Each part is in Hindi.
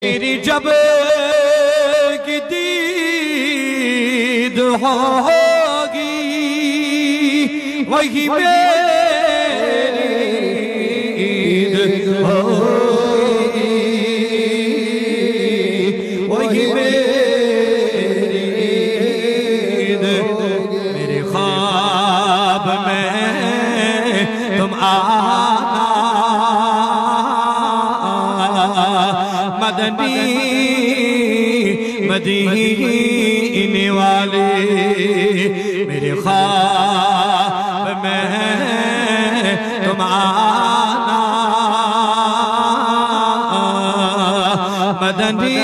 मेरी जब की दीद होगी वही मेरी ईद होगी, वही मेरी ईद। मेरे ख्वाब में तुम आना मदनी मदीने वाले, मेरे ख्वाब में तुम आना मदनी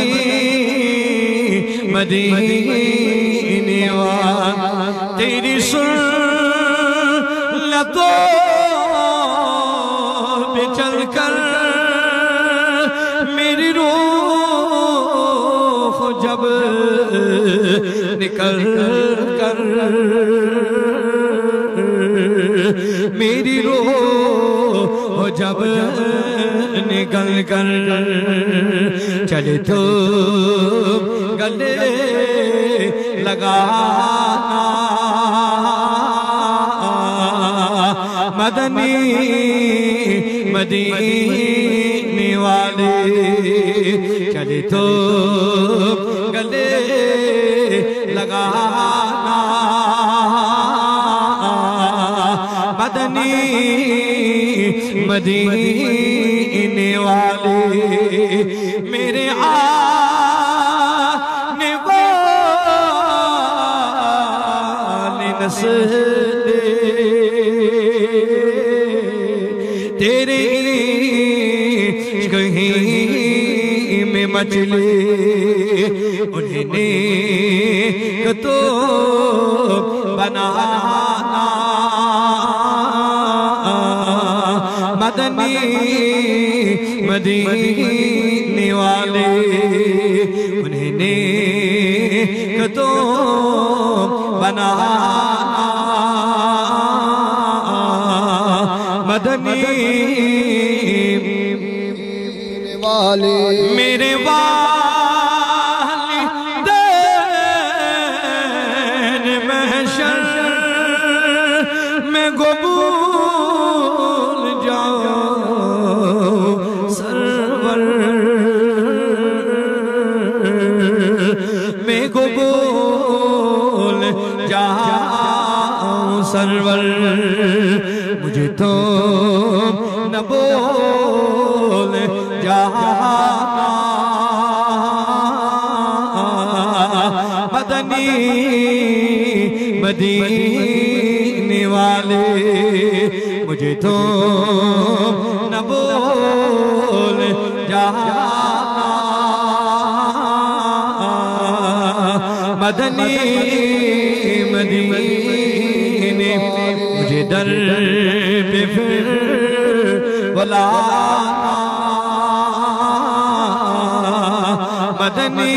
मदीने वाले। तेरी सुन्नतों पे चल कर मेरी रूह जब निकल कर, मेरी रूह जब निकल कर चले तो गले लगाना मदनी मदीने वाले। चले तो गले लगाना मदनी मदीने वाले। मेरे आने वाले नस्ले तेरे कहीं में मचले, उन्हें तो बनाना मदनी मदीने वाले, उन्हें तो बनाना मदनी वाले। मेरे वालिदैन महशर में कबूल जाओ सरवर, मैं कबूल जाओ सरवर। मुझे तो न बोल जाना मदनी मदीने वाले, मुझे तो न बोल जाना मदनी मदीने। मुझे दर पे फिर बुलाना मदनी